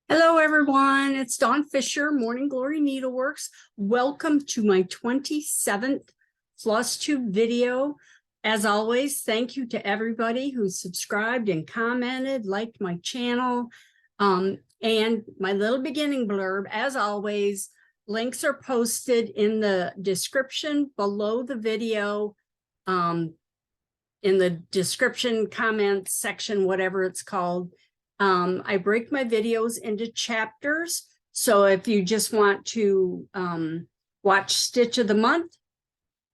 Hello, everyone. It's Dawn Fisher, Morning Glory Needleworks. Welcome to my 27th FlossTube video. As always, thank you to everybody who subscribed and commented, liked my channel, and my little beginning blurb. As always, links are posted in the description below the video, in the description comments section, whatever it's called. I break my videos into chapters. So if you just want to watch Stitch of the Month,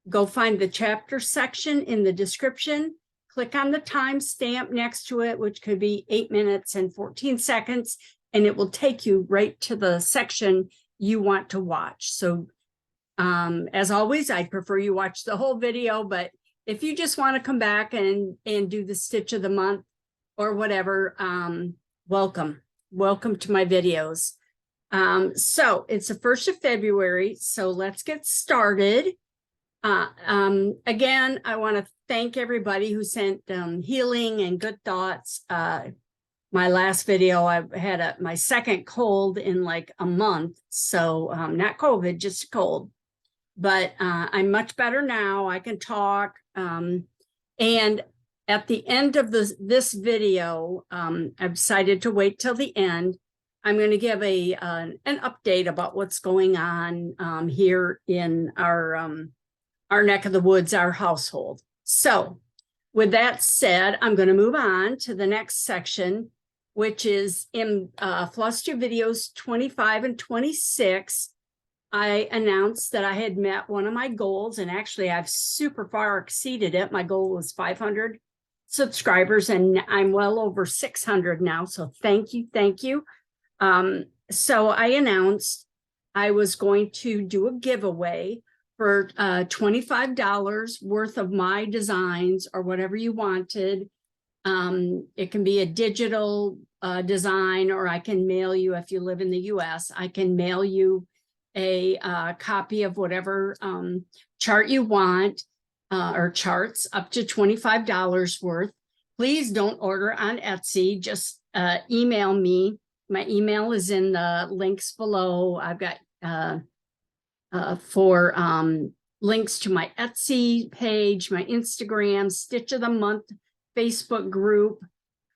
go find the chapter section in the description, click on the timestamp next to it, which could be 8 minutes and 14 seconds, and it will take you right to the section you want to watch. So as always, I'd prefer you watch the whole video, but if you just want to come back and do the Stitch of the Month, or whatever, welcome to my videos. So it's the 1st of February, so let's get started. Again, I want to thank everybody who sent healing and good thoughts. My last video, I had my second cold in like a month, so not COVID, just a cold, but I'm much better now. I can talk, and at the end of this video, I've decided to wait till the end. I'm going to give an update about what's going on here in our neck of the woods, our household. So with that said, I'm going to move on to the next section, which is in FlossTube videos 25 and 26. I announced that I had met one of my goals, and actually I've super far exceeded it. My goal was 500 subscribers, and I'm well over 600 now. So thank you. So I announced I was going to do a giveaway for $25 worth of my designs, or whatever you wanted. It can be a digital design, or I can mail you, if you live in the US, I can mail you a copy of whatever chart you want. Or charts, up to $25 worth. Please don't order on Etsy. Just email me. My email is in the links below. I've got links to my Etsy page, my Instagram, Stitch of the Month Facebook group,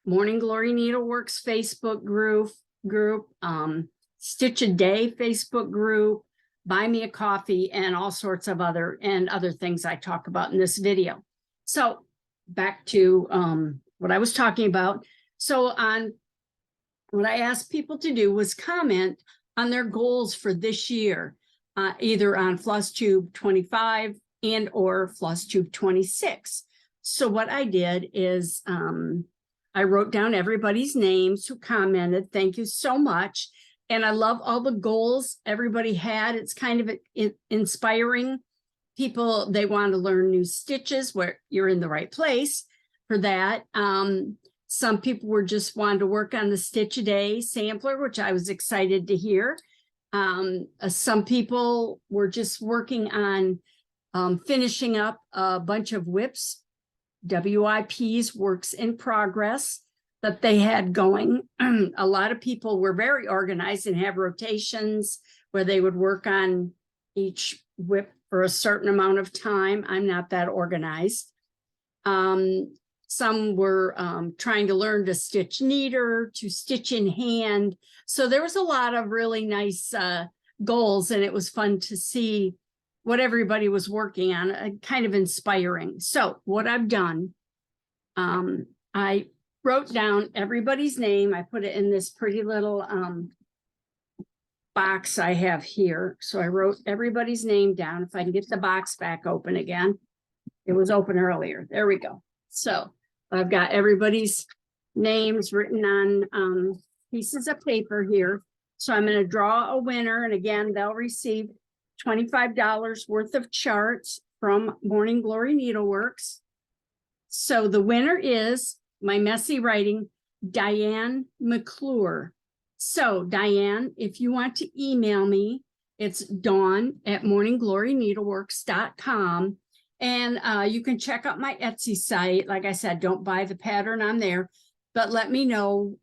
Morning Glory Needleworks Facebook group, Stitch a Day Facebook group, Buy Me a Coffee, and all sorts of other things I talk about in this video. So back to what I was talking about. So what I asked people to do was comment on their goals for this year, either on FlossTube 25 and or FlossTube 26. So what I did is I wrote down everybody's names who commented. Thank you so much. And I love all the goals everybody had. It's kind of inspiring. People, they want to learn new stitches, where you're in the right place for that. Some people were just wanting to work on the Stitch a Day sampler, which I was excited to hear. Some people were just working on finishing up a bunch of WIPs, WIPs, works in progress, that they had going. A lot of people were very organized and have rotations where they would work on each WIP for a certain amount of time. I'm not that organized. Some were trying to learn to stitch neater, to stitch in hand. So there was a lot of really nice goals, and it was fun to see what everybody was working on, kind of inspiring. So what I've done, I wrote down everybody's name. I put it in this pretty little box I have here. So I wrote everybody's name down. If I can get the box back open again. It was open earlier. There we go. So I've got everybody's names written on pieces of paper here. So I'm going to draw a winner. And again, they'll receive $25 worth of charts from Morning Glory Needleworks. So the winner is my messy writing, Diane McClure. So Diane, if you want to email me, it's dawn@morninggloryneedleworks.com. And you can check out my Etsy site. Like I said, don't buy the pattern on there, but let me know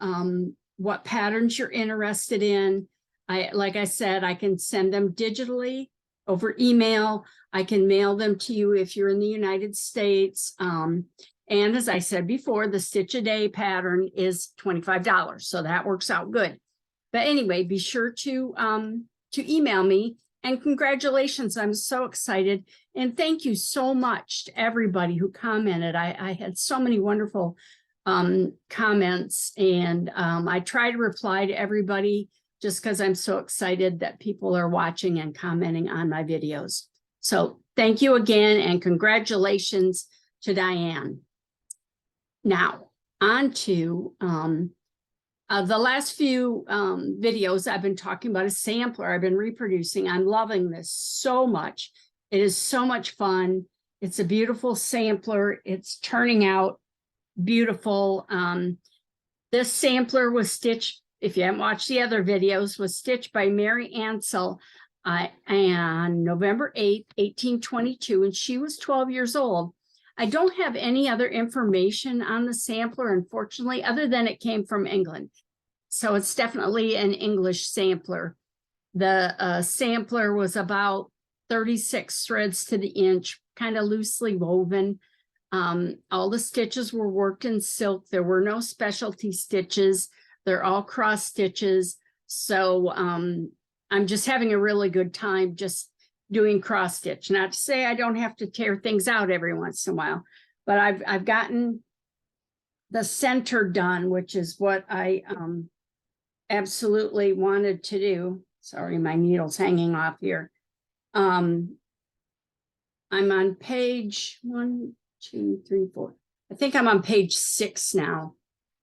what patterns you're interested in. Like I said, I can send them digitally over email. I can mail them to you if you're in the United States. And as I said before, the Stitch a Day pattern is $25. So that works out good. But anyway, be sure to email me. And congratulations, I'm so excited. And thank you so much to everybody who commented. I had so many wonderful comments, and I try to reply to everybody just because I'm so excited that people are watching and commenting on my videos. So thank you again, and congratulations to Diane. Now, on to the last few videos I've been talking about a sampler I've been reproducing. I'm loving this so much. It is so much fun. It's a beautiful sampler. It's turning out beautiful. This sampler was stitched, if you haven't watched the other videos, was stitched by Mary Ansell on November 8th, 1822, and she was 12 years old. I don't have any other information on the sampler, unfortunately, other than it came from England. So it's definitely an English sampler. The sampler was about 36 threads to the inch, kind of loosely woven. All the stitches were worked in silk. There were no specialty stitches. They're all cross stitches. So I'm just having a really good time just doing cross stitch. Not to say I don't have to tear things out every once in a while, but I've gotten the center done, which is what I absolutely wanted to do. Sorry, my needle's hanging off here. I'm on page 1, 2, 3, 4. I think I'm on page 6 now.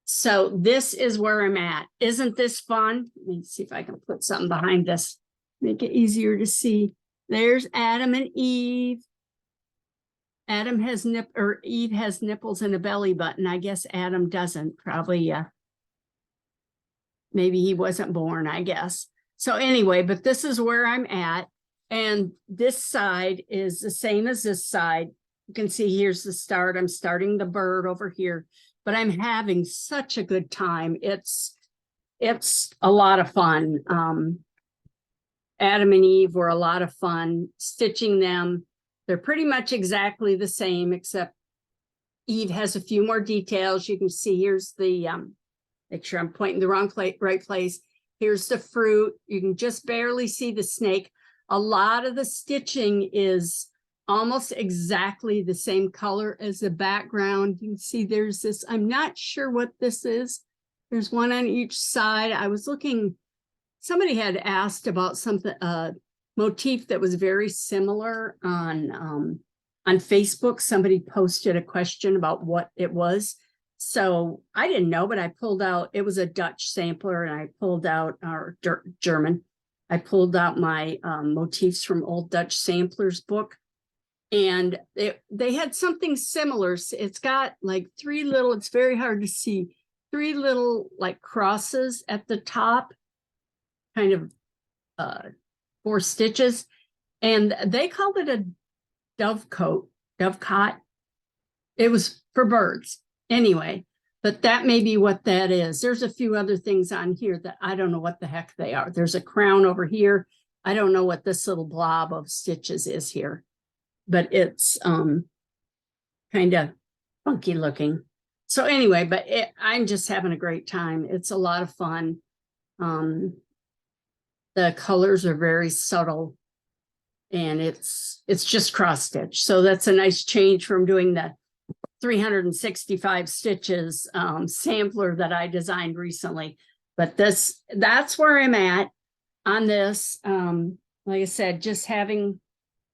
So this is where I'm at. Isn't this fun? Let me see if I can put something behind this, make it easier to see. There's Adam and Eve. Adam has Eve has nipples and a belly button. I guess Adam doesn't, probably. Maybe he wasn't born, I guess. So anyway, but this is where I'm at. And this side is the same as this side. You can see here's the start. I'm starting the bird over here, but I'm having such a good time. It's a lot of fun. Adam and Eve were a lot of fun stitching them. They're pretty much exactly the same, except Eve has a few more details. You can see here's the, make sure I'm pointing the right place. Here's the fruit. You can just barely see the snake. A lot of the stitching is almost exactly the same color as the background. You can see there's this, I'm not sure what this is. There's one on each side. I was looking, somebody had asked about something, motif that was very similar on Facebook. Somebody posted a question about what it was. So I didn't know, but I pulled out, it was a Dutch sampler, and I pulled out, or German. I pulled out my motifs from Old Dutch Samplers book, and they had something similar. It's got like 3 little, it's very hard to see, 3 little like crosses at the top, kind of 4 stitches, and they called it a dovecot. It was for birds anyway, but that may be what that is. There's a few other things on here that I don't know what the heck they are. There's a crown over here. I don't know what this little blob of stitches is here, but it's kind of funky looking. So anyway, but I'm just having a great time. It's a lot of fun. The colors are very subtle, and it's just cross stitch. So that's a nice change from doing the 365 stitches sampler that I designed recently. But that's where I'm at on this. Like I said, just having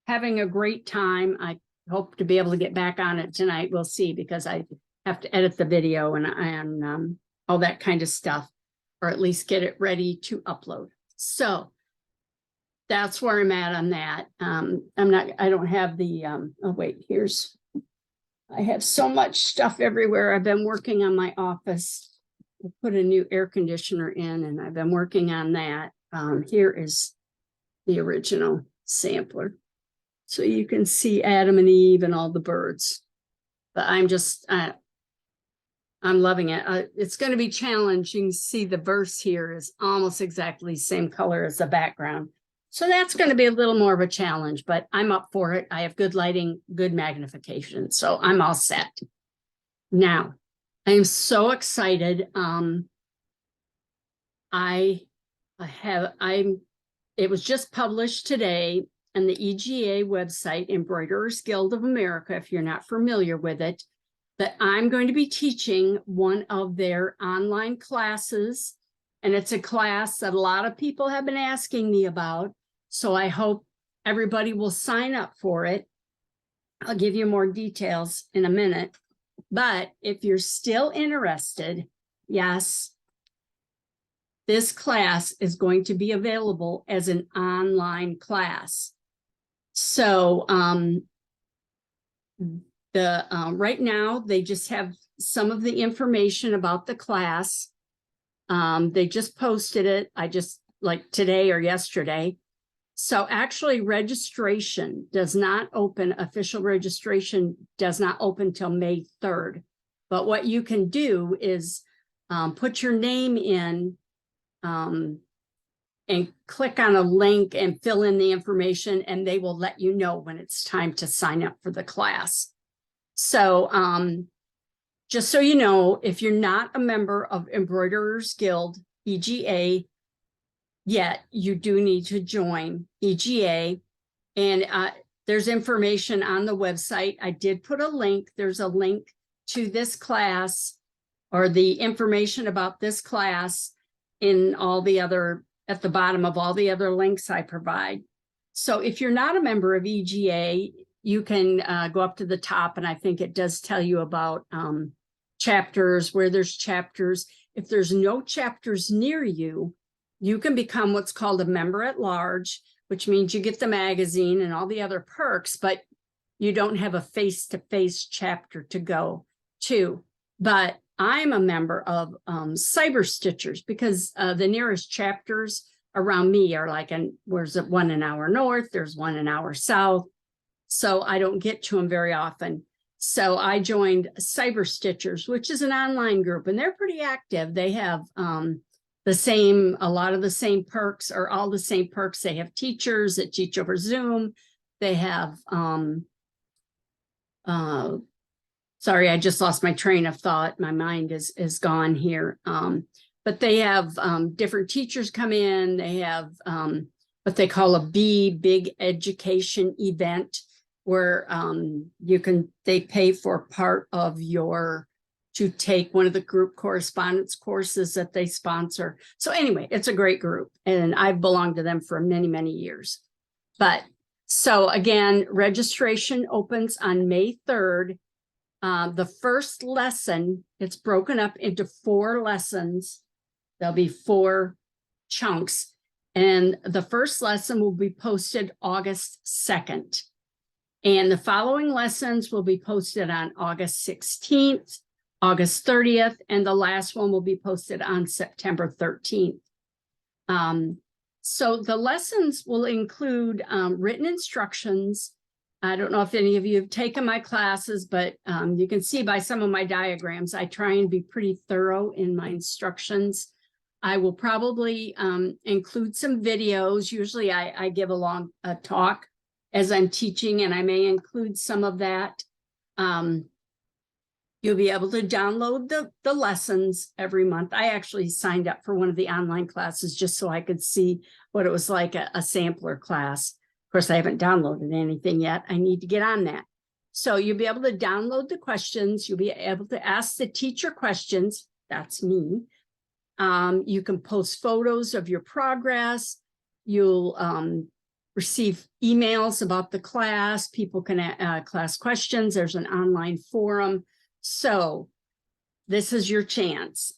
a great time. I hope to be able to get back on it tonight. We'll see, because I have to edit the video and all that kind of stuff, or at least get it ready to upload. So that's where I'm at on that. I don't have the, oh wait, I have so much stuff everywhere. I've been working on my office. I put a new air conditioner in, and I've been working on that. Here is the original sampler. So you can see Adam and Eve and all the birds. But I'm just, I'm loving it. It's going to be challenging. You can see the verse here is almost exactly the same color as the background. So that's going to be a little more of a challenge, but I'm up for it. I have good lighting, good magnification, so I'm all set. Now, I am so excited. It was just published today on the EGA website, Embroiderers Guild of America, if you're not familiar with it, that I'm going to be teaching one of their online classes. And it's a class that a lot of people have been asking me about. So I hope everybody will sign up for it. I'll give you more details in a minute. But if you're still interested, yes, this class is going to be available as an online class. So right now, they just have some of the information about the class. They just posted it, like today or yesterday. So actually registration does not open, official registration does not open till May 3rd. But what you can do is put your name in and click on a link and fill in the information, and they will let you know when it's time to sign up for the class. So just so you know, if you're not a member of Embroiderers Guild, EGA, yet, you do need to join EGA. And there's information on the website. I did put a link. There's a link to this class, or the information about this class in all the other, at the bottom of all the other links I provide. So if you're not a member of EGA, you can go up to the top, and I think it does tell you about chapters, where there's chapters. If there's no chapters near you, you can become what's called a member at large, which means you get the magazine and all the other perks, but you don't have a face-to-face chapter to go to. But I'm a member of Cyber Stitchers, because the nearest chapters around me are like, where's it, one an hour north, there's one an hour south. So I don't get to them very often. So I joined Cyber Stitchers, which is an online group, and they're pretty active. They have a lot of the same perks, or all the same perks. They have teachers that teach over Zoom. They have, sorry, I just lost my train of thought. My mind is gone here. But they have different teachers come in. They have what they call a big education event, where they pay for part of to take one of the group correspondence courses that they sponsor. So anyway, it's a great group, and I've belonged to them for many, many years. But so again, registration opens on May 3rd. The first lesson, it's broken up into 4 lessons. There'll be 4 chunks, and the first lesson will be posted August 2nd. And the following lessons will be posted on August 16th, August 30th, and the last one will be posted on September 13th. So the lessons will include written instructions. I don't know if any of you have taken my classes, but you can see by some of my diagrams, I try and be pretty thorough in my instructions. I will probably include some videos. Usually I give a talk as I'm teaching, and I may include some of that. You'll be able to download the lessons every month. I actually signed up for one of the online classes just so I could see what it was like, a sampler class. Of course, I haven't downloaded anything yet. I need to get on that. So you'll be able to download the questions. You'll be able to ask the teacher questions. That's me. You can post photos of your progress. You'll receive emails about the class. People can class questions. There's an online forum. So this is your chance,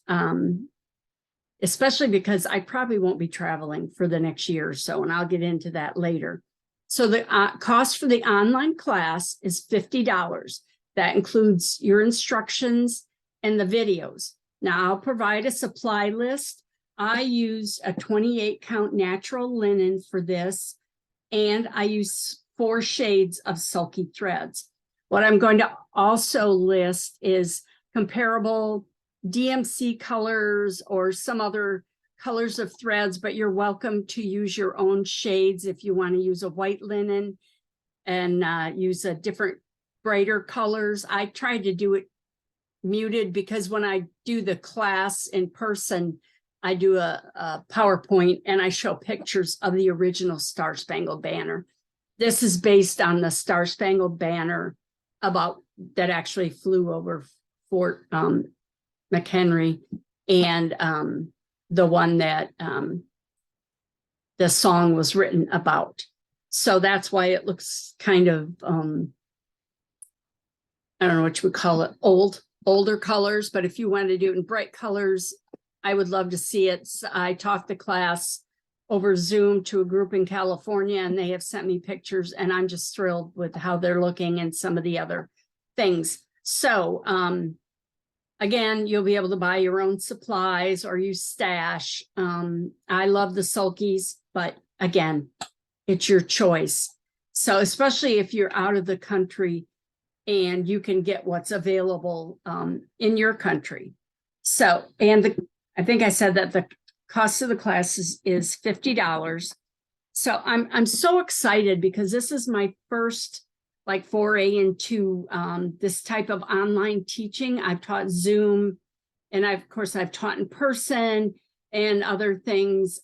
especially because I probably won't be traveling for the next year or so, and I'll get into that later. So the cost for the online class is $50. That includes your instructions and the videos. Now, I'll provide a supply list. I use a 28 count natural linen for this, and I use 4 shades of sulky threads. What I'm going to also list is comparable DMC colors or some other colors of threads, but you're welcome to use your own shades if you want to use a white linen and use a different brighter colors. I tried to do it muted because when I do the class in person, I do a PowerPoint and I show pictures of the original Star Spangled Banner. This is based on the Star Spangled Banner that actually flew over Fort McHenry, and the one that the song was written about. So that's why it looks kind of, I don't know what you would call it, older colors, but if you wanted to do it in bright colors, I would love to see it. I taught the class over Zoom to a group in California, and they have sent me pictures, and I'm just thrilled with how they're looking and some of the other things. So again, you'll be able to buy your own supplies or use stash. I love the sulkies, but again, it's your choice. So especially if you're out of the country and you can get what's available in your country. So, and I think I said that the cost of the class is $50. So I'm so excited because this is my first like foray into this type of online teaching. I've taught Zoom, and of course I've taught in person and other things.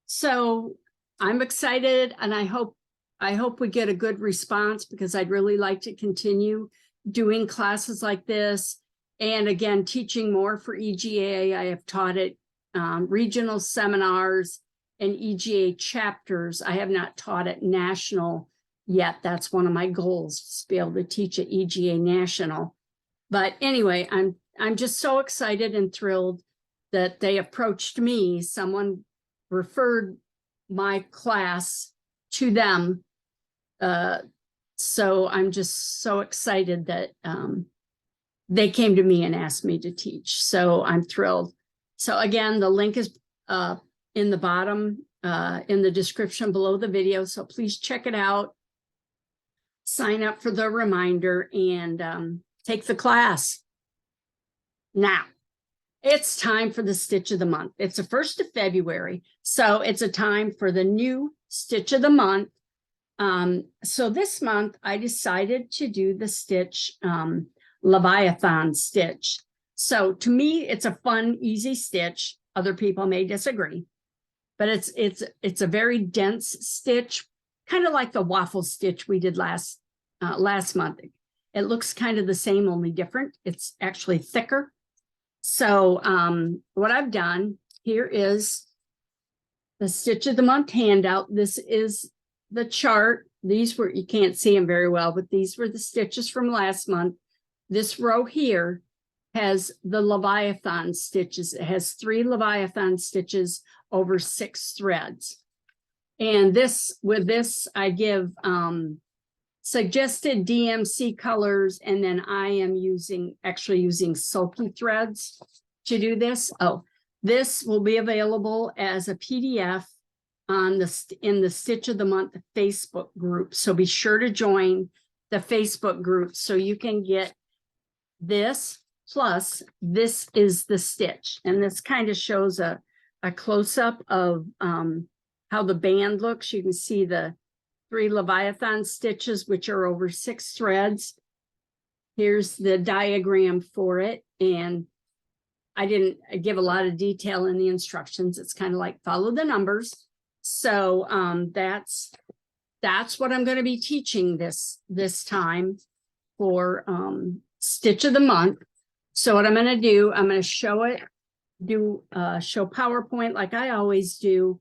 So I'm excited, and I hope we get a good response, because I'd really like to continue doing classes like this. And again, teaching more for EGA. I have taught it regional seminars and EGA chapters. I have not taught it national yet. That's one of my goals, to be able to teach at EGA national. But anyway, I'm just so excited and thrilled that they approached me. Someone referred my class to them. So I'm just so excited that they came to me and asked me to teach. So I'm thrilled. So again, the link is in the bottom, in the description below the video. So please check it out. Sign up for the reminder and take the class. Now, it's time for the Stitch of the Month. It's the 1st of February, so it's a time for the new Stitch of the Month. So this month, I decided to do the stitch Leviathan stitch. So to me, it's a fun, easy stitch. Other people may disagree, but it's a very dense stitch, kind of like the waffle stitch we did last month. It looks kind of the same, only different. It's actually thicker. So what I've done here is the Stitch of the Month handout. This is the chart. These were, you can't see them very well, but these were the stitches from last month. This row here has the Leviathan stitches. It has 3 Leviathan stitches over 6 threads. And with this, I give suggested DMC colors, and then I am actually using sulky threads to do this. Oh, this will be available as a PDF in the Stitch of the Month Facebook group. So be sure to join the Facebook group so you can get this, plus this is the stitch. And this kind of shows a close-up of how the band looks. You can see the 3 Leviathan stitches, which are over 6 threads. Here's the diagram for it. And I didn't give a lot of detail in the instructions. It's kind of like follow the numbers. So that's what I'm going to be teaching this time for Stitch of the Month. So what I'm going to do, I'm going to show it, show PowerPoint like I always do,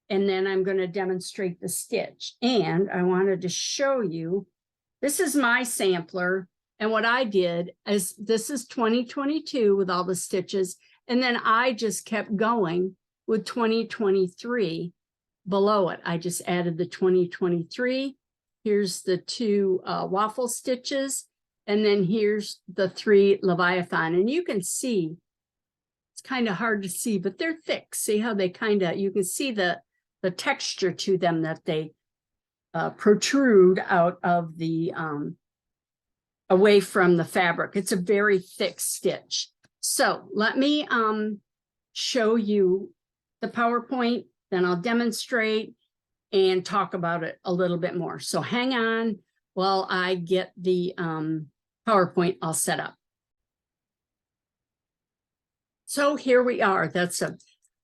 and then I'm going to demonstrate the stitch. And I wanted to show you, this is my sampler. And what I did is, this is 2022 with all the stitches. And then I just kept going with 2023 below it. I just added the 2023. Here's the 2 waffle stitches. And then here's the 3 Leviathan. And you can see, it's kind of hard to see, but they're thick. See how they kind of, you can see the texture to them, that they protrude out of the, away from the fabric. It's a very thick stitch. So let me show you the PowerPoint, then I'll demonstrate and talk about it a little bit more. So hang on while I get the PowerPoint all set up. So here we are. That's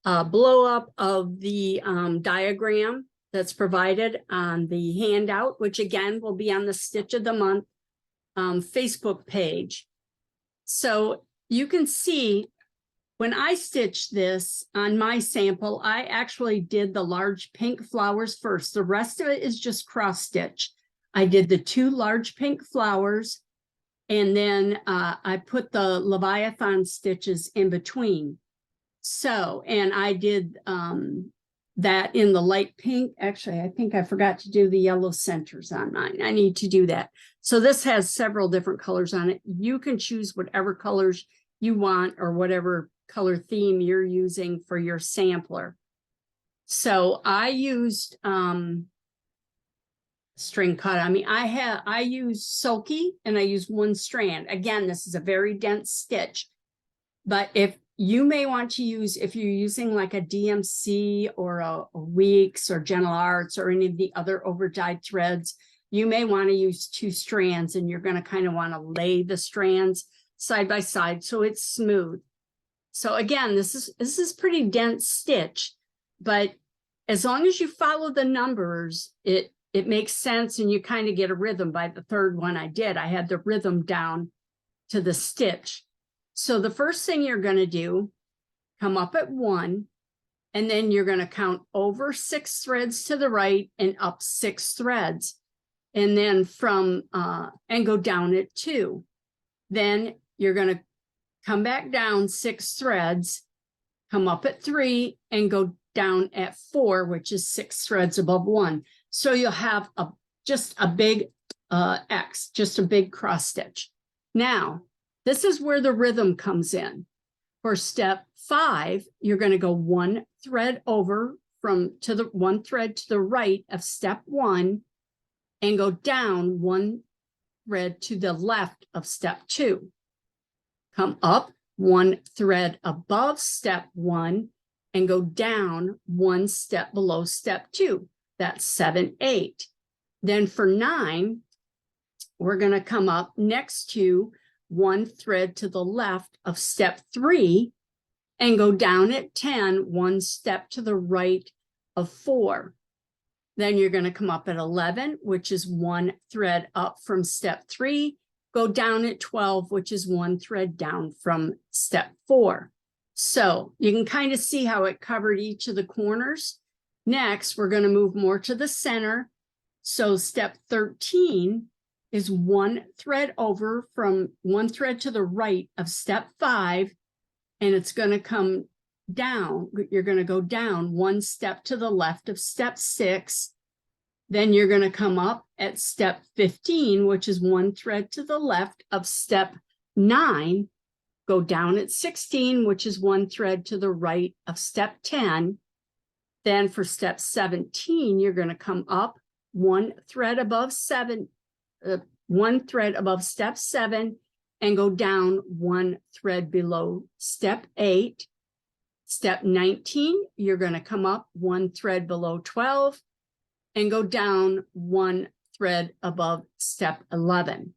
a blow up of the diagram that's provided on the handout, which again will be on the Stitch of the Month Facebook page. So you can see when I stitched this on my sample, I actually did the large pink flowers first. The rest of it is just cross stitch. I did the 2 large pink flowers, and then I put the Leviathan stitches in between. So, and I did that in the light pink. Actually, I think I forgot to do the yellow centers on mine. I need to do that. So this has several different colors on it. You can choose whatever colors you want or whatever color theme you're using for your sampler. So I used string cut. I mean, I use Sulky and I use 1 strand. Again, this is a very dense stitch, but if you may want to use, if you're using like a DMC or a Weeks or Gentle Arts or any of the other over dyed threads, you may want to use 2 strands, and you're going to kind of want to lay the strands side by side so it's smooth. So again, this is pretty dense stitch, but as long as you follow the numbers, it makes sense, and you kind of get a rhythm. By the 3rd one I did, I had the rhythm down to the stitch. So the first thing you're going to do, come up at 1, and then you're going to count over 6 threads to the right and up 6 threads, and then from and go down at 2. Then you're going to come back down 6 threads, come up at 3, and go down at 4, which is 6 threads above 1. So you'll have just a big X, just a big cross stitch. Now, this is where the rhythm comes in. For step 5, you're going to go 1 thread over to the 1 thread to the right of step 1 and go down 1 thread to the left of step 2. Come up 1 thread above step 1 and go down 1 step below step 2. That's 7, 8. Then for 9, we're going to come up next to 1 thread to the left of step 3 and go down at 10, 1 step to the right of 4. Then you're going to come up at 11, which is 1 thread up from step 3, go down at 12, which is 1 thread down from step 4. So you can kind of see how it covered each of the corners. Next, we're going to move more to the center. So step 13 is 1 thread over from 1 thread to the right of step 5, and it's going to come down. You're going to go down 1 step to the left of step 6. Then you're going to come up at step 15, which is 1 thread to the left of step 9, go down at 16, which is 1 thread to the right of step 10. Then for step 17, you're going to come up 1 thread above 1 thread above step 7 and go down 1 thread below step 8. Step 19, you're going to come up 1 thread below 12 and go down 1 thread above step 11.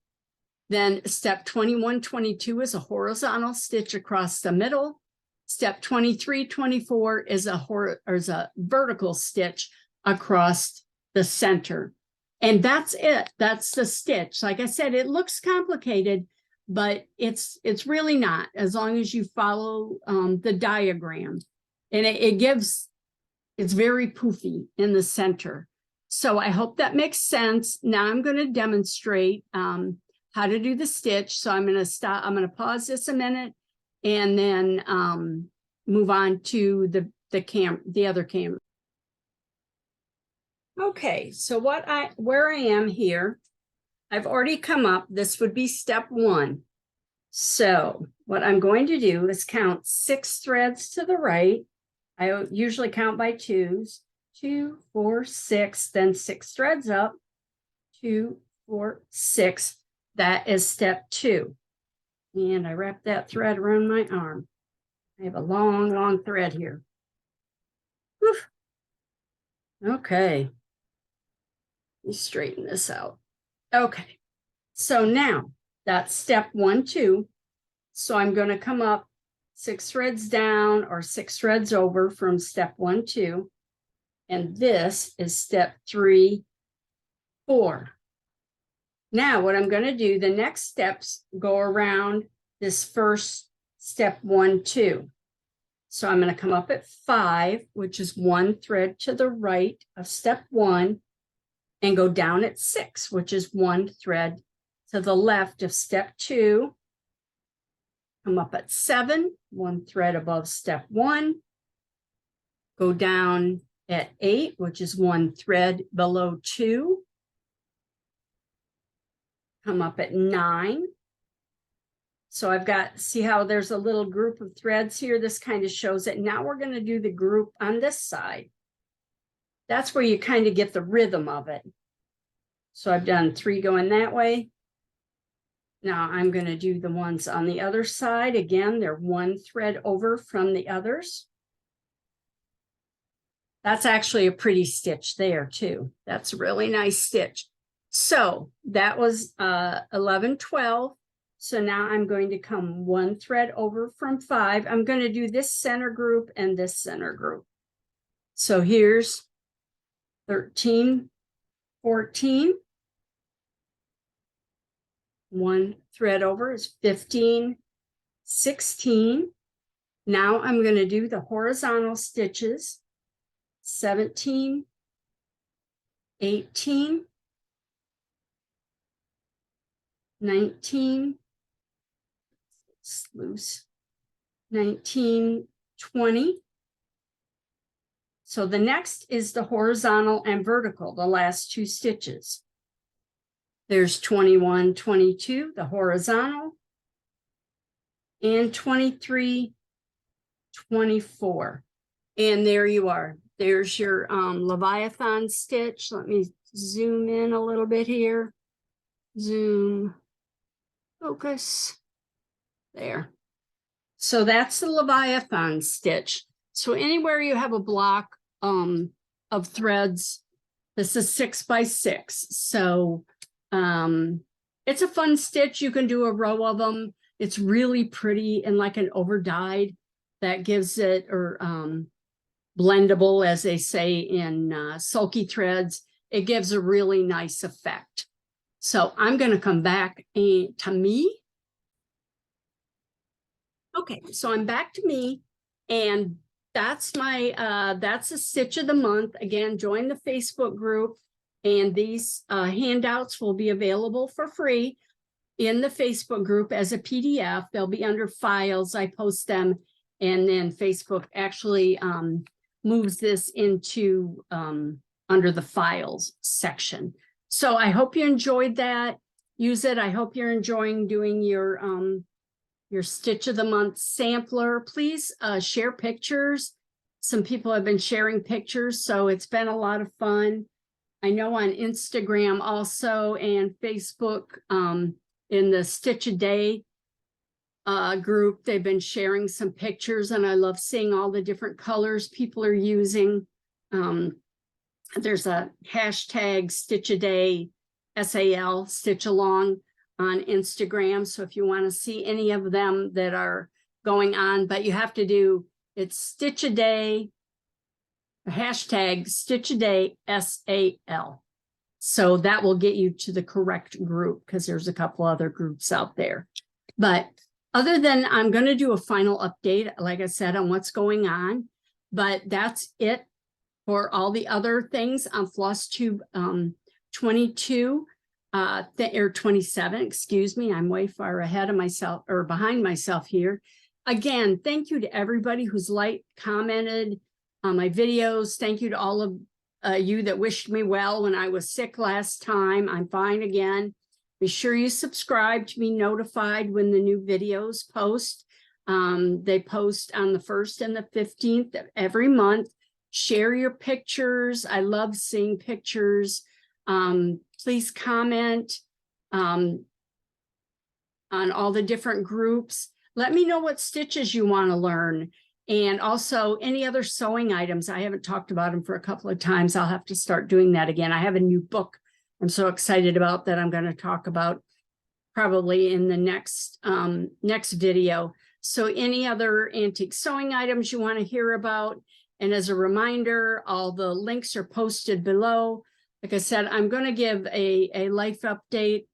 Then step 21, 22 is a horizontal stitch across the middle. Step 23, 24 is a vertical stitch across the center. And that's it. That's the stitch. Like I said, it looks complicated, but it's really not, as long as you follow the diagram. And it's very poofy in the center. So I hope that makes sense. Now I'm going to demonstrate how to do the stitch. So I'm going to stop. I'm going to pause this a minute and then move on to the other camera. Okay, so where I am here, I've already come up. This would be step 1. So what I'm going to do is count 6 threads to the right. I usually count by 2s. 2, 4, 6, then 6 threads up. 2, 4, 6. That is step 2. And I wrap that thread around my arm. I have a long, long thread here. Whew. Okay. Let me straighten this out. Okay. So now that's step 1, 2. So I'm going to come up 6 threads down or 6 threads over from step 1, 2. And this is step 3, 4. Now what I'm going to do, the next steps go around this first step 1, 2. So I'm going to come up at 5, which is 1 thread to the right of step 1, and go down at 6, which is 1 thread to the left of step 2. Come up at 7, 1 thread above step 1. Go down at 8, which is 1 thread below 2. Come up at 9. So I've got, see how there's a little group of threads here? This kind of shows it. Now we're going to do the group on this side. That's where you kind of get the rhythm of it. So I've done 3 going that way. Now I'm going to do the ones on the other side. Again, they're 1 thread over from the others. That's actually a pretty stitch there too. That's a really nice stitch. So that was 11, 12. So now I'm going to come 1 thread over from 5. I'm going to do this center group and this center group. So here's 13, 14. 1 thread over is 15, 16. Now I'm going to do the horizontal stitches, 17, 18, 19, it's loose, 19, 20. So the next is the horizontal and vertical, the last 2 stitches. There's 21, 22, the horizontal, and 23, 24. And there you are. There's your Leviathan stitch. Let me zoom in a little bit here. Zoom, focus, there. So that's the Leviathan stitch. So anywhere you have a block of threads, this is 6 by 6. So it's a fun stitch. You can do a row of them. It's really pretty and like an over dyed that gives it, or blendable, as they say in sulky threads. It gives a really nice effect. So I'm going to come back to me. Okay, so I'm back to me, and that's my that's a stitch of the month. Again, join the Facebook group, and these handouts will be available for free in the Facebook group as a PDF. They'll be under files. I post them, and then Facebook actually moves this into under the files section. So I hope you enjoyed that. Use it. I hope you're enjoying doing your stitch of the month sampler. Please share pictures. Some people have been sharing pictures, so it's been a lot of fun. I know on Instagram also, and Facebook, in the Stitch a Day group, they've been sharing some pictures, and I love seeing all the different colors people are using. There's a hashtag Stitch a Day, SAL, Stitch Along, on Instagram. So if you want to see any of them that are going on, but you have to do, it's Stitch a Day, hashtag Stitch a Day, SAL. So that will get you to the correct group, because there's a couple other groups out there. But other than, I'm going to do a final update, like I said, on what's going on. But that's it for all the other things on FlossTube 22 or 27, excuse me. I'm way far ahead of myself, or behind myself here. Again, thank you to everybody who's liked, commented on my videos. Thank you to all of you that wished me well when I was sick last time. I'm fine again. Be sure you subscribe to be notified when the new videos post. They post on the 1st and the 15th of every month. Share your pictures. I love seeing pictures. Please comment. on all the different groups. Let me know what stitches you want to learn. And also any other sewing items. I haven't talked about them for a couple of times. I'll have to start doing that again. I have a new book I'm so excited about that I'm going to talk about probably in the next video. So any other antique sewing items you want to hear about. And as a reminder, all the links are posted below. Like I said, I'm going to give a life update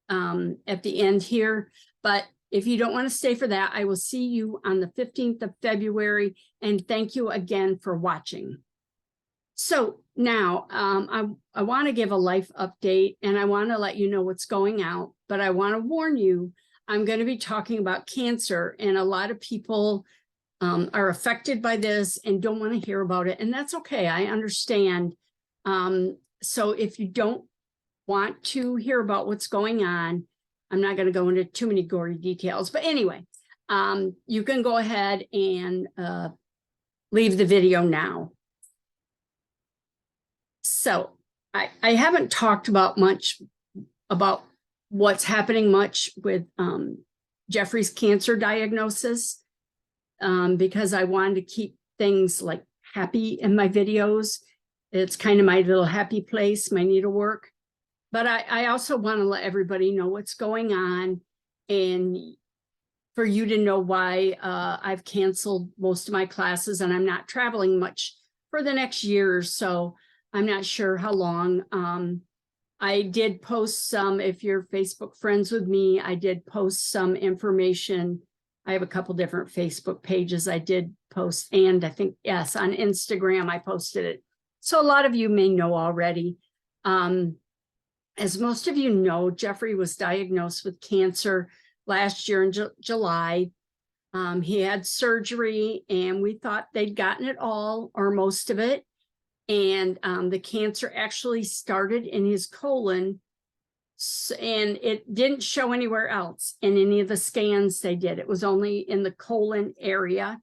at the end here. But if you don't want to stay for that, I will see you on the 15th of February. And thank you again for watching. So now I want to give a life update and I want to let you know what's going out. But I want to warn you, I'm going to be talking about cancer. And a lot of people are affected by this and don't want to hear about it. And that's okay. I understand. So if you don't want to hear about what's going on, I'm not going to go into too many gory details, but anyway, you can go ahead and leave the video now. So I haven't talked about much about what's happening much with Jeffrey's cancer diagnosis because I wanted to keep things like happy in my videos. It's kind of my little happy place, my needlework. But I also want to let everybody know what's going on and for you to know why I've canceled most of my classes and I'm not traveling much for the next year or so. I'm not sure how long. I did post some, if you're Facebook friends with me, I did post some information. I have a couple different Facebook pages I did post, and I think, yes, on Instagram, I posted it. So a lot of you may know already. As most of you know, Jeffrey was diagnosed with cancer last year in July. He had surgery and we thought they'd gotten it all or most of it. And the cancer actually started in his colon and it didn't show anywhere else in any of the scans they did. It was only in the colon area.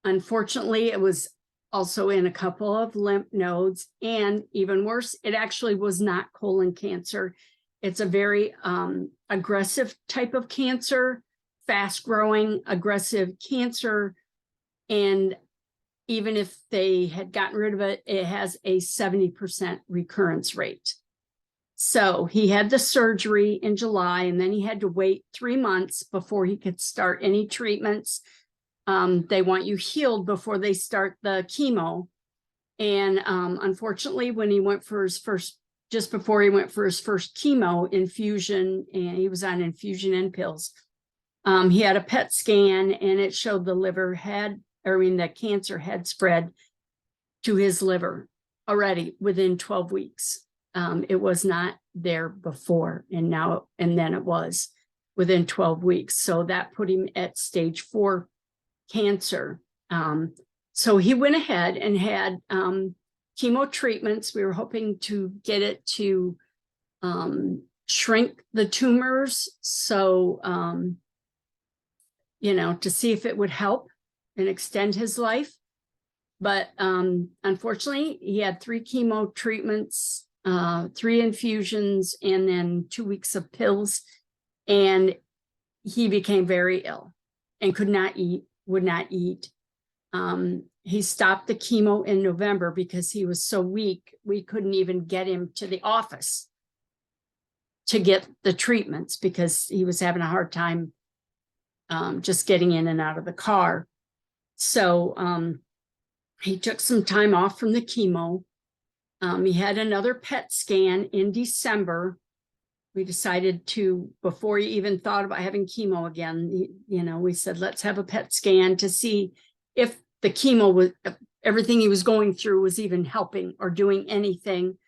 Unfortunately, it was also in a couple of lymph nodes, and even worse, it actually was not colon cancer. It's a very aggressive type of cancer, fast-growing, aggressive cancer, and even if they had gotten rid of it, it has a 70% recurrence rate. So he had the surgery in July, and then he had to wait 3 months before he could start any treatments. They want you healed before they start the chemo. And unfortunately, when he went for his first, just before he went for his first chemo infusion, and he was on infusion and pills, he had a PET scan and it showed the liver had, the cancer had spread to his liver already within 12 weeks. It was not there before, and then it was within 12 weeks. So that put him at stage 4 cancer. So he went ahead and had chemo treatments. We were hoping to get it to shrink the tumors. So, to see if it would help and extend his life. But unfortunately, he had 3 chemo treatments, 3 infusions, and then 2 weeks of pills. And he became very ill and could not eat, would not eat. He stopped the chemo in November because he was so weak, we couldn't even get him to the office to get the treatments because he was having a hard time just getting in and out of the car. So he took some time off from the chemo. He had another PET scan in December. We decided to, before he even thought about having chemo again, we said, let's have a PET scan to see if the chemo was, everything he was going through was even helping or doing anything.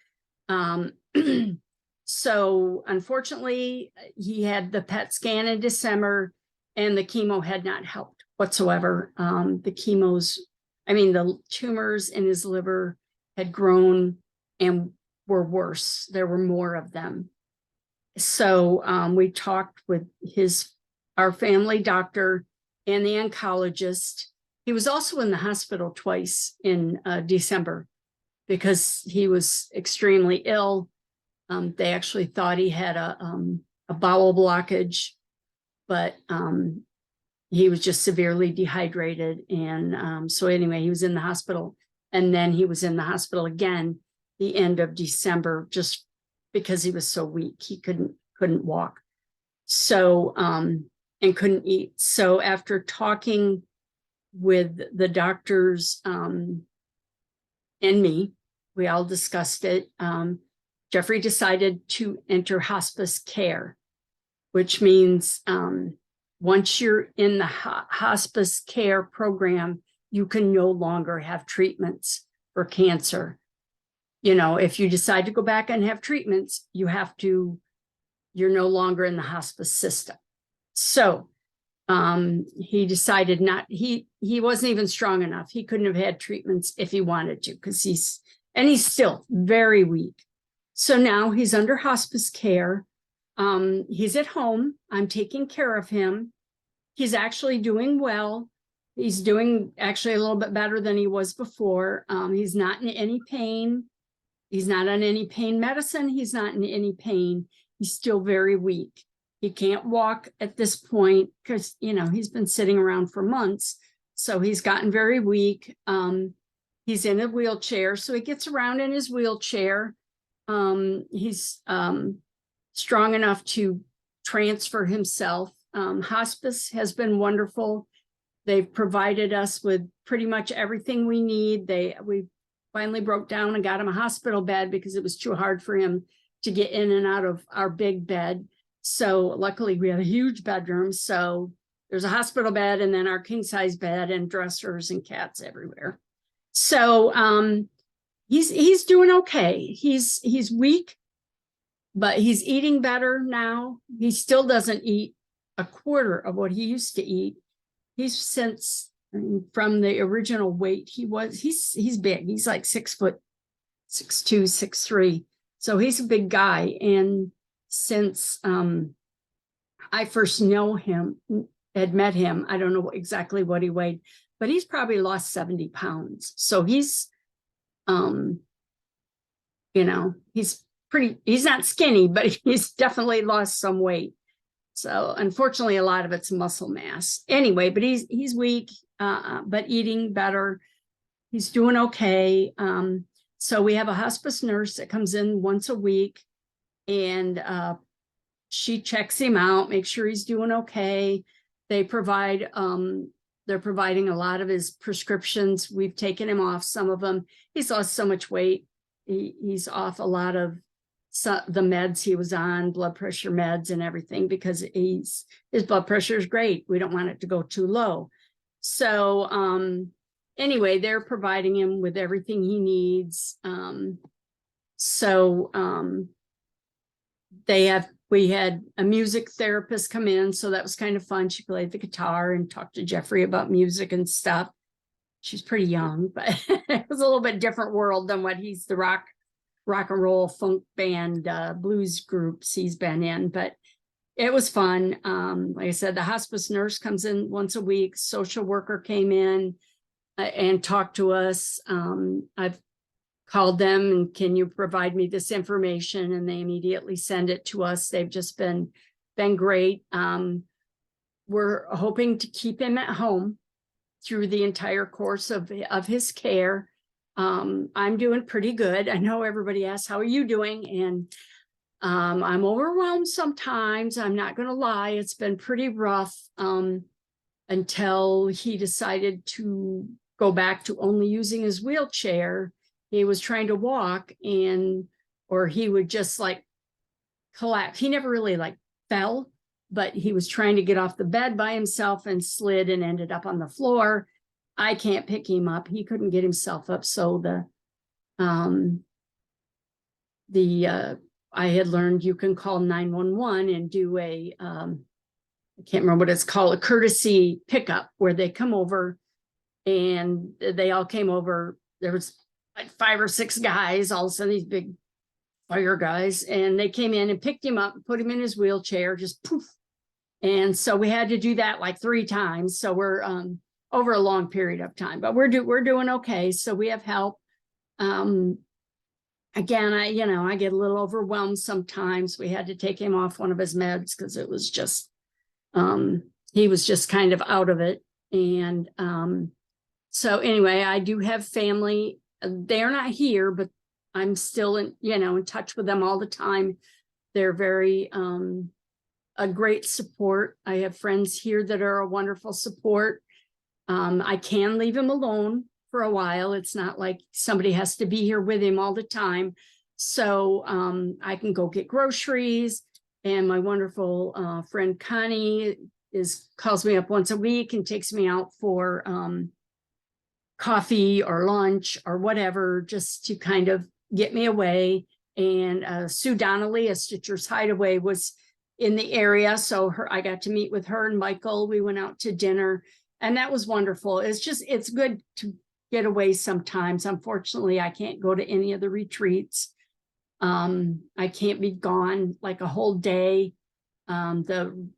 So unfortunately, he had the PET scan in December and the chemo had not helped whatsoever. The tumors in his liver had grown and were worse. There were more of them. So we talked with our family doctor and the oncologist. He was also in the hospital twice in December because he was extremely ill. They actually thought he had a bowel blockage. but he was just severely dehydrated. And so anyway, he was in the hospital, and then he was in the hospital again the end of December, just because he was so weak. He couldn't walk. So, and couldn't eat. So after talking with the doctors and me, we all discussed it. Jeffrey decided to enter hospice care, which means once you're in the hospice care program, you can no longer have treatments for cancer. You know, if you decide to go back and have treatments, you're no longer in the hospice system. So he decided he wasn't even strong enough. He couldn't have had treatments if he wanted to, because he's still very weak. So now he's under hospice care. He's at home. I'm taking care of him. He's actually doing well. He's doing actually a little bit better than he was before. He's not in any pain. He's not on any pain medicine. He's not in any pain. He's still very weak. He can't walk at this point because, you know, he's been sitting around for months. So he's gotten very weak. He's in a wheelchair, so he gets around in his wheelchair. He's strong enough to transfer himself. Hospice has been wonderful. They've provided us with pretty much everything we need. We finally broke down and got him a hospital bed because it was too hard for him to get in and out of our big bed. So luckily we have a huge bedroom. So there's a hospital bed and then our king size bed and dressers and cats everywhere. So he's doing okay. He's weak, but he's eating better now. He still doesn't eat a quarter of what he used to eat. He's since from the original weight he's big. He's like 6 foot, 6'2", 6'3". So he's a big guy. And since I first had met him, I don't know exactly what he weighed, but he's probably lost 70 pounds. So he's, you know, he's not skinny, but he's definitely lost some weight. So unfortunately, a lot of it's muscle mass. Anyway, but he's weak, but eating better. He's doing okay. So we have a hospice nurse that comes in once a week, and she checks him out, makes sure he's doing okay. They're providing a lot of his prescriptions. We've taken him off some of them. He's lost so much weight. He's off a lot of the meds he was on, blood pressure meds and everything, because his blood pressure is great. We don't want it to go too low. So anyway, they're providing him with everything he needs. We had a music therapist come in, so that was kind of fun. She played the guitar and talked to Jeffrey about music and stuff. She's pretty young, but it was a little bit different world than what he's the rock and roll funk band blues groups he's been in, but it was fun. Like I said, the hospice nurse comes in once a week. Social worker came in and talked to us. I've called them and can you provide me this information? And they immediately send it to us. They've just been great. We're hoping to keep him at home through the entire course of his care. I'm doing pretty good. I know everybody asks, how are you doing? And I'm overwhelmed sometimes. I'm not going to lie. It's been pretty rough until he decided to go back to only using his wheelchair. He was trying to walk or he would just like collapse. He never really like fell, but he was trying to get off the bed by himself and slid and ended up on the floor. I can't pick him up. He couldn't get himself up. So I had learned you can call 911 and do I can't remember what it's called, a courtesy pickup, where they come over, and they all came over. There was like 5 or 6 guys, all of a sudden these big fire guys, and they came in and picked him up, put him in his wheelchair, just poof. And so we had to do that like 3 times. So we're over a long period of time, but we're doing okay. So we have help. Again, I get a little overwhelmed sometimes. We had to take him off one of his meds because it was just he was just kind of out of it. And so anyway, I do have family. They're not here, but I'm still in touch with them all the time. They're very a great support. I have friends here that are a wonderful support. I can leave him alone for a while. It's not like somebody has to be here with him all the time. So I can go get groceries, and my wonderful friend Connie calls me up once a week and takes me out for coffee or lunch or whatever, just to kind of get me away. And Sue Donnelly, a Stitcher's Hideaway, was in the area, so I got to meet with her and Michael. We went out to dinner, and that was wonderful. It's good to get away sometimes. Unfortunately, I can't go to any of the retreats. I can't be gone like a whole day. The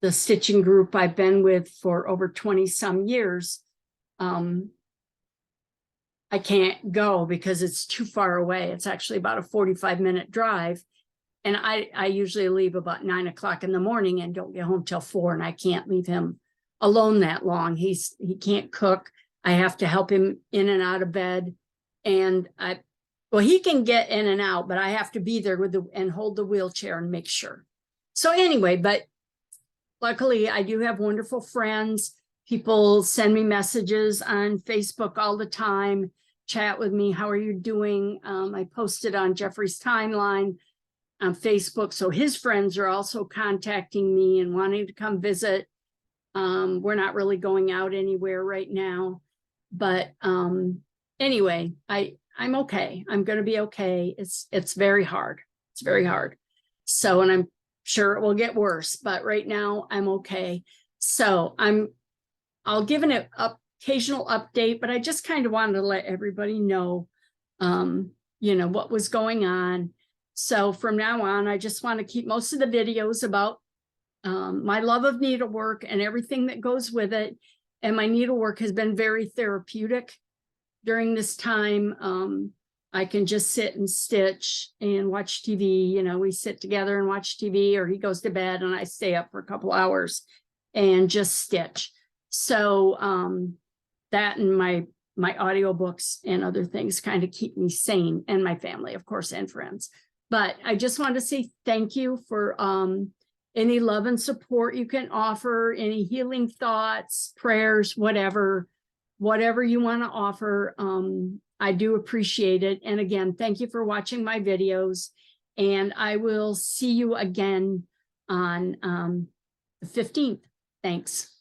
stitching group I've been with for over 20 some years, I can't go because it's too far away. It's actually about a 45-minute drive. And I usually leave about 9 o'clock in the morning and don't get home till 4, and I can't leave him alone that long. He can't cook. I have to help him in and out of bed. And he can get in and out, but I have to be there and hold the wheelchair and make sure. So anyway, but luckily I do have wonderful friends. People send me messages on Facebook all the time, chat with me. How are you doing? I posted on Jeffrey's timeline on Facebook. So his friends are also contacting me and wanting to come visit. We're not really going out anywhere right now, but anyway, I'm okay. I'm going to be okay. It's very hard. It's very hard. So, and I'm sure it will get worse, but right now I'm okay. So I'll give an occasional update, but I just kind of wanted to let everybody know, what was going on. So from now on, I just want to keep most of the videos about my love of needlework and everything that goes with it. And my needlework has been very therapeutic during this time. I can just sit and stitch and watch TV. We sit together and watch TV, or he goes to bed and I stay up for a couple hours and just stitch. So that and my audiobooks and other things kind of keep me sane, and my family, of course, and friends. But I just want to say thank you for any love and support you can offer, any healing thoughts, prayers, whatever you want to offer. I do appreciate it. And again, thank you for watching my videos, and I will see you again on the 15th. Thanks.